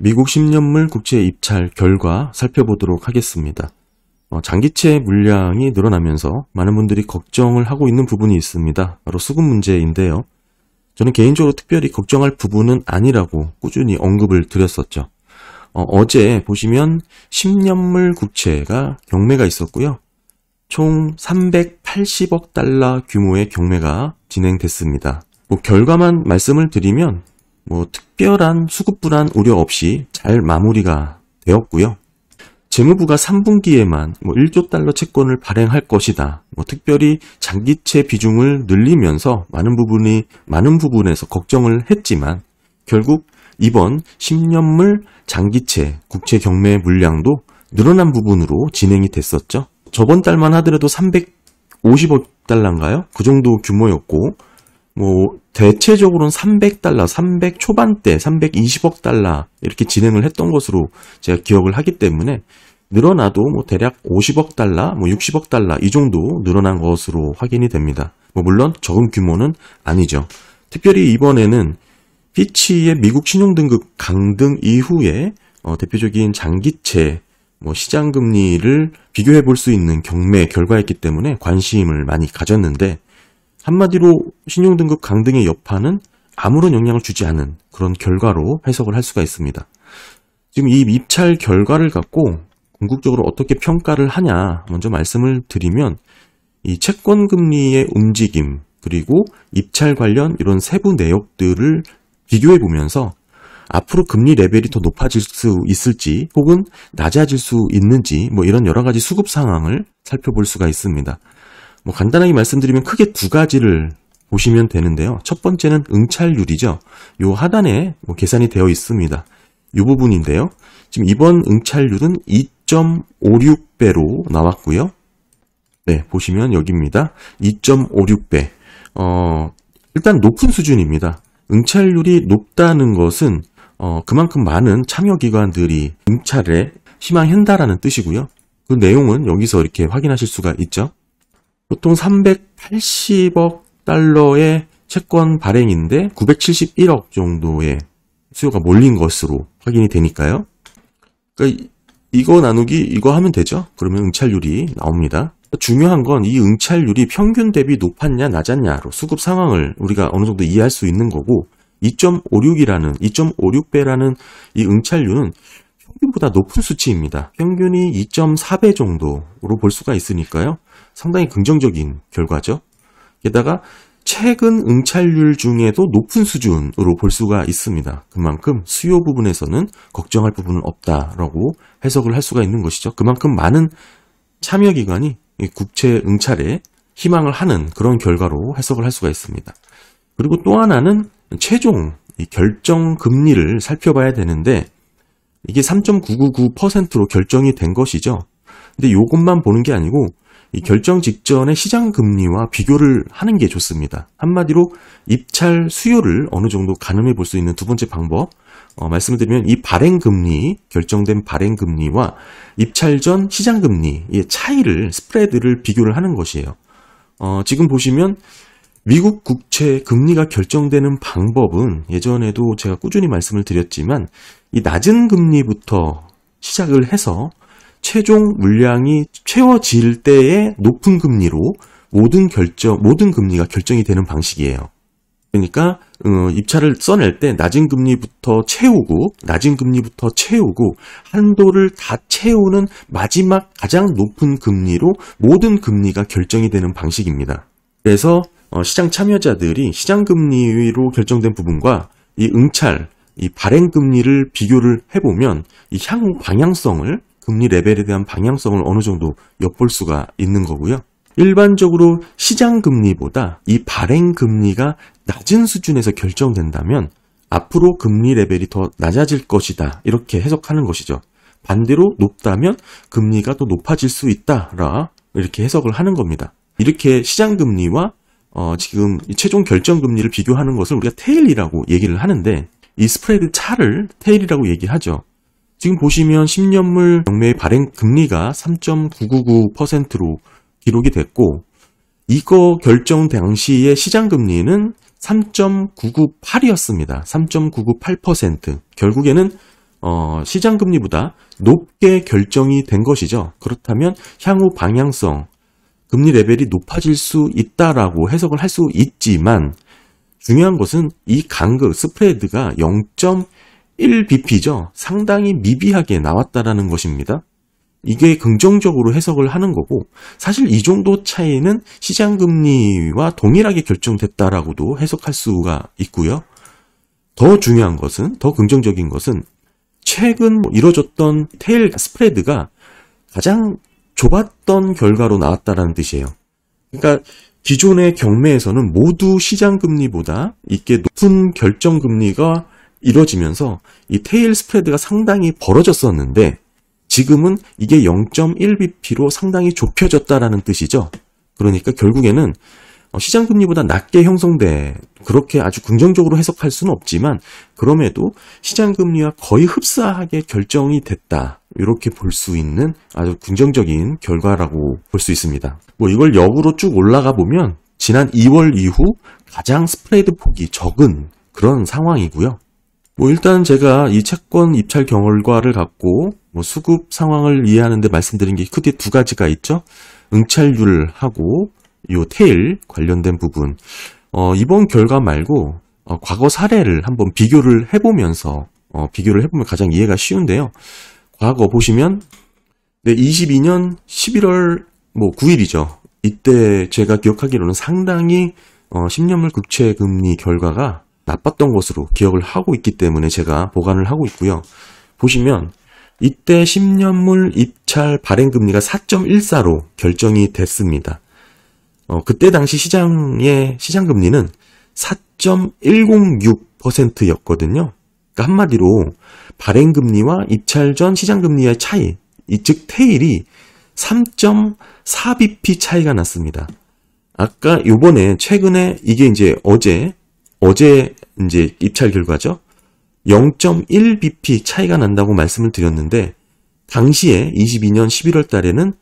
미국 10년물 국채 입찰 결과 살펴보도록 하겠습니다. 장기채 물량이 늘어나면서 많은 분들이 걱정을 하고 있는 부분이 있습니다. 바로 수급 문제인데요. 저는 개인적으로 특별히 걱정할 부분은 아니라고 꾸준히 언급을 드렸었죠. 어제 보시면 10년물 국채가 경매가 있었고요. 총 380억 달러 규모의 경매가 진행됐습니다. 결과만 말씀을 드리면 특별한 수급 불안 우려 없이 잘 마무리가 되었고요. 재무부가 3분기에만 1조 달러 채권을 발행할 것이다. 특별히 장기채 비중을 늘리면서 많은 부분에서 걱정을 했지만 결국 이번 10년물 장기채 국채 경매 물량도 늘어난 부분으로 진행이 됐었죠. 저번 달만 하더라도 350억 달러인가요? 그 정도 규모였고 대체적으로는 300달러, 300 초반대, 320억 달러 이렇게 진행을 했던 것으로 제가 기억을 하기 때문에 늘어나도 대략 50억 달러, 60억 달러 이 정도 늘어난 것으로 확인이 됩니다. 물론 적은 규모는 아니죠. 특별히 이번에는 피치의 미국 신용등급 강등 이후에 대표적인 장기채 시장금리를 비교해 볼 수 있는 경매 결과였기 때문에 관심을 많이 가졌는데 한마디로 신용등급 강등의 여파는 아무런 영향을 주지 않은 그런 결과로 해석을 할 수가 있습니다. 지금 이 입찰 결과를 갖고 궁극적으로 어떻게 평가를 하냐 먼저 말씀을 드리면 이 채권금리의 움직임 그리고 입찰 관련 이런 세부 내역들을 비교해 보면서 앞으로 금리 레벨이 더 높아질 수 있을지 혹은 낮아질 수 있는지 이런 여러 가지 수급 상황을 살펴볼 수가 있습니다. 간단하게 말씀드리면 크게 두 가지를 보시면 되는데요. 첫 번째는 응찰률이죠. 요 하단에 계산이 되어 있습니다. 이 부분인데요. 지금 이번 응찰률은 2.56배로 나왔고요. 네, 보시면 여기입니다. 2.56배. 일단 높은 수준입니다. 응찰률이 높다는 것은 그만큼 많은 참여기관들이 응찰에 희망한다라는 뜻이고요. 그 내용은 여기서 이렇게 확인하실 수가 있죠. 보통 380억 달러의 채권 발행인데 971억 정도의 수요가 몰린 것으로 확인이 되니까요. 그러니까 이거 나누기 이거 하면 되죠. 그러면 응찰률이 나옵니다. 중요한 건 이 응찰률이 평균 대비 높았냐 낮았냐로 수급 상황을 우리가 어느 정도 이해할 수 있는 거고 2.56배라는 이 응찰률은 평균보다 높은 수치입니다. 평균이 2.4배 정도로 볼 수가 있으니까요. 상당히 긍정적인 결과죠. 게다가 최근 응찰률 중에도 높은 수준으로 볼 수가 있습니다. 그만큼 수요 부분에서는 걱정할 부분은 없다라고 해석을 할 수가 있는 것이죠. 그만큼 많은 참여기관이 국채 응찰에 희망을 하는 그런 결과로 해석을 할 수가 있습니다. 그리고 또 하나는 최종 결정 금리를 살펴봐야 되는데 이게 3.999%로 결정이 된 것이죠. 근데 이것만 보는 게 아니고 이 결정 직전에 시장 금리와 비교를 하는 게 좋습니다. 한마디로 입찰 수요를 어느 정도 가늠해 볼 수 있는 두 번째 방법 말씀을 드리면 이 발행금리, 결정된 발행금리와 입찰 전 시장금리의 차이를 스프레드를 비교를 하는 것이에요. 지금 보시면 미국 국채 금리가 결정되는 방법은 예전에도 제가 꾸준히 말씀을 드렸지만 이 낮은 금리부터 시작을 해서 최종 물량이 채워질 때의 높은 금리로 모든 금리가 결정이 되는 방식이에요. 그러니까 입찰을 써낼 때 낮은 금리부터 채우고 한도를 다 채우는 마지막 가장 높은 금리로 모든 금리가 결정이 되는 방식입니다. 그래서 시장 참여자들이 시장 금리로 결정된 부분과 이 응찰, 이 발행 금리를 비교를 해보면 이 향후 방향성을 금리 레벨에 대한 방향성을 어느 정도 엿볼 수가 있는 거고요. 일반적으로 시장 금리보다 이 발행 금리가 낮은 수준에서 결정된다면 앞으로 금리 레벨이 더 낮아질 것이다. 이렇게 해석하는 것이죠. 반대로 높다면 금리가 더 높아질 수 있다라 이렇게 해석을 하는 겁니다. 이렇게 시장 금리와 지금 최종 결정 금리를 비교하는 것을 우리가 테일이라고 얘기를 하는데 이 스프레드 차를 테일이라고 얘기하죠. 지금 보시면 10년물 경매 발행 금리가 3.999%로 기록이 됐고 이거 결정 당시의 시장 금리는 3.998이었습니다. 3.998%. 결국에는 시장금리보다 높게 결정이 된 것이죠. 그렇다면 향후 방향성, 금리 레벨이 높아질 수 있다라고 해석을 할 수 있지만 중요한 것은 이 간극, 스프레드가 0.1bp죠. 상당히 미비하게 나왔다라는 것입니다. 이게 긍정적으로 해석을 하는 거고 사실 이 정도 차이는 시장금리와 동일하게 결정됐다라고도 해석할 수가 있고요. 더 중요한 것은, 더 긍정적인 것은 최근 이뤄졌던 테일 스프레드가 가장 좁았던 결과로 나왔다라는 뜻이에요. 그러니까 기존의 경매에서는 모두 시장금리보다 이게 높은 결정금리가 이뤄지면서 이 테일 스프레드가 상당히 벌어졌었는데 지금은 이게 0.1bp로 상당히 좁혀졌다라는 뜻이죠. 그러니까 결국에는 시장금리보다 낮게 형성돼, 그렇게 아주 긍정적으로 해석할 수는 없지만 그럼에도 시장금리와 거의 흡사하게 결정이 됐다. 이렇게 볼 수 있는 아주 긍정적인 결과라고 볼 수 있습니다. 이걸 역으로 쭉 올라가 보면 지난 2월 이후 가장 스프레드 폭이 적은 그런 상황이고요. 일단 제가 이 채권 입찰 결과를 갖고 수급 상황을 이해하는데 말씀드린 게 크게 두 가지가 있죠. 응찰률하고 요 테일 관련된 부분. 이번 결과 말고 과거 사례를 한번 비교를 해보면 가장 이해가 쉬운데요. 과거 보시면 22년 11월 9일이죠. 이때 제가 기억하기로는 상당히 10년물 국채 금리 결과가 나빴던 것으로 기억을 하고 있기 때문에 제가 보관을 하고 있고요. 보시면 이때 10년물 입찰 발행금리가 4.14로 결정이 됐습니다. 그때 당시 시장금리는 4.106%였거든요. 그러니까 한마디로 발행금리와 입찰 전 시장금리의 차이, 즉 테일이 3.4bp 차이가 났습니다. 아까 최근에 이게 이제 어제 이제 입찰 결과죠. 0.1bp 차이가 난다고 말씀을 드렸는데 당시에 22년 11월 달에는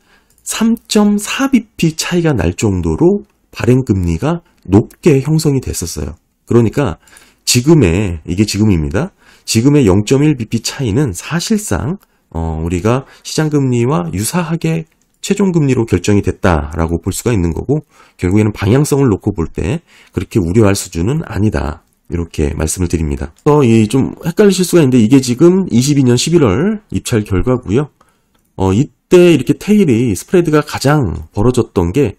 3.4bp 차이가 날 정도로 발행금리가 높게 형성이 됐었어요. 그러니까 이게 지금입니다. 지금의 0.1bp 차이는 사실상 우리가 시장금리와 유사하게 최종금리로 결정이 됐다라고 볼 수가 있는 거고 결국에는 방향성을 놓고 볼 때 그렇게 우려할 수준은 아니다. 이렇게 말씀을 드립니다. 좀 헷갈리실 수가 있는데 이게 지금 22년 11월 입찰 결과고요. 이때 이렇게 테일이 스프레드가 가장 벌어졌던 게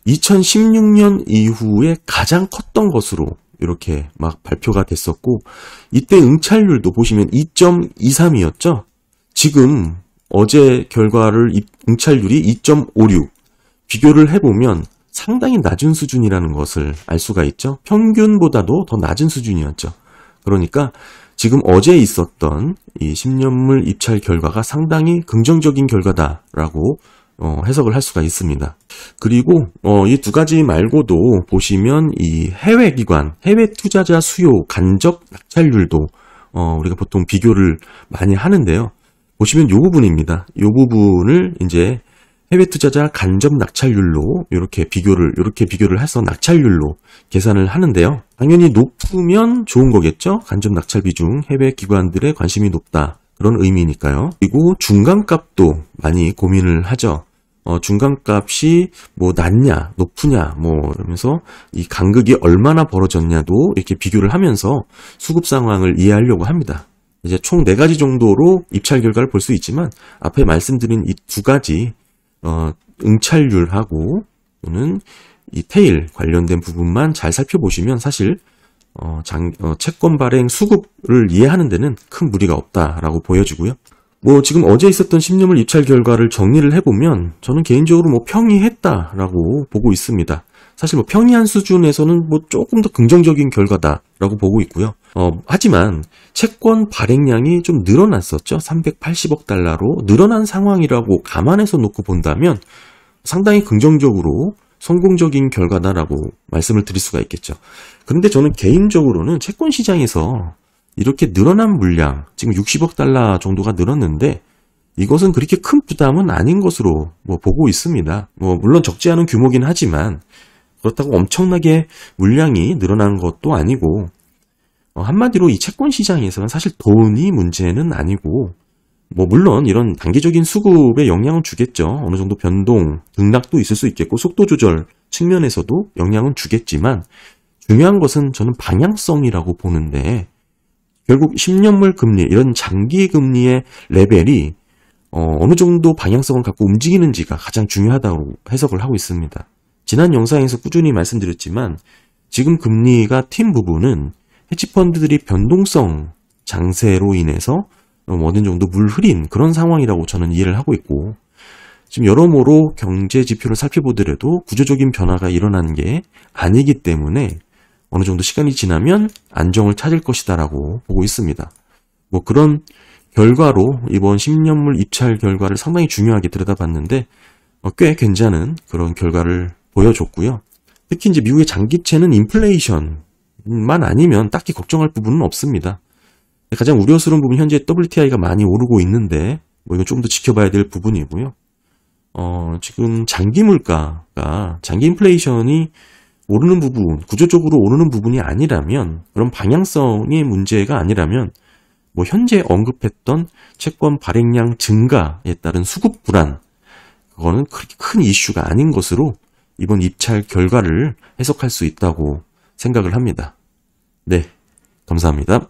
2016년 이후에 가장 컸던 것으로 이렇게 막 발표가 됐었고 이때 응찰률도 보시면 2.23이었죠. 지금 어제 결과를 응찰률이 2.56 비교를 해보면 상당히 낮은 수준이라는 것을 알 수가 있죠. 평균보다도 더 낮은 수준이었죠. 그러니까 지금 어제 있었던 이 10년물 입찰 결과가 상당히 긍정적인 결과다라고 해석을 할 수가 있습니다. 그리고 이 두 가지 말고도 보시면 이 해외 투자자 수요 간접 낙찰률도 우리가 보통 비교를 많이 하는데요. 보시면 이 부분입니다. 이 부분을 이제 해외 투자자 간접 낙찰률로 이렇게 비교를 해서 낙찰률로 계산을 하는데요. 당연히 높으면 좋은 거겠죠. 간접 낙찰 비중 해외 기관들의 관심이 높다. 그런 의미니까요. 그리고 중간값도 많이 고민을 하죠. 중간값이 낮냐, 높으냐, 이러면서 이 간극이 얼마나 벌어졌냐도 이렇게 비교를 하면서 수급 상황을 이해하려고 합니다. 이제 총 4가지 정도로 입찰 결과를 볼 수 있지만 앞에 말씀드린 이 두 가지 응찰률하고 또는 이 테일 관련된 부분만 잘 살펴보시면 사실 채권 발행 수급을 이해하는 데는 큰 무리가 없다라고 보여지고요. 지금 어제 있었던 10년물 입찰 결과를 정리를 해보면 저는 개인적으로 평이했다라고 보고 있습니다. 사실 평이한 수준에서는 조금 더 긍정적인 결과다라고 보고 있고요. 하지만 채권 발행량이 좀 늘어났었죠. 380억 달러로 늘어난 상황이라고 감안해서 놓고 본다면 상당히 긍정적으로 성공적인 결과다라고 말씀을 드릴 수가 있겠죠. 그런데 저는 개인적으로는 채권 시장에서 이렇게 늘어난 물량, 지금 60억 달러 정도가 늘었는데 이것은 그렇게 큰 부담은 아닌 것으로 보고 있습니다. 물론 적지 않은 규모긴 하지만 그렇다고 엄청나게 물량이 늘어난 것도 아니고 한마디로 이 채권 시장에서는 사실 돈이 문제는 아니고, 물론 이런 단기적인 수급에 영향을 주겠죠. 어느 정도 변동, 등락도 있을 수 있겠고, 속도 조절 측면에서도 영향은 주겠지만, 중요한 것은 저는 방향성이라고 보는데, 결국 10년물 금리, 이런 장기 금리의 레벨이 어느 정도 방향성을 갖고 움직이는지가 가장 중요하다고 해석을 하고 있습니다. 지난 영상에서 꾸준히 말씀드렸지만, 지금 금리가 튄 부분은 헤지펀드들이 변동성 장세로 인해서 어느 정도 물 흐린 그런 상황이라고 저는 이해를 하고 있고, 지금 여러모로 경제 지표를 살펴보더라도 구조적인 변화가 일어난 게 아니기 때문에 어느 정도 시간이 지나면 안정을 찾을 것이다라고 보고 있습니다. 그런 결과로 이번 10년물 입찰 결과를 상당히 중요하게 들여다봤는데 꽤 괜찮은 그런 결과를 보여줬고요. 특히 이제 미국의 장기채는 인플레이션만 아니면 딱히 걱정할 부분은 없습니다. 가장 우려스러운 부분, 현재 WTI가 많이 오르고 있는데 이건 조금 더 지켜봐야 될 부분이고요. 지금 장기 물가가, 장기 인플레이션이 오르는 부분, 구조적으로 오르는 부분이 아니라면, 그런 방향성의 문제가 아니라면 현재 언급했던 채권 발행량 증가에 따른 수급 불안, 그거는 그렇게 큰 이슈가 아닌 것으로 이번 입찰 결과를 해석할 수 있다고 생각을 합니다. 네, 감사합니다.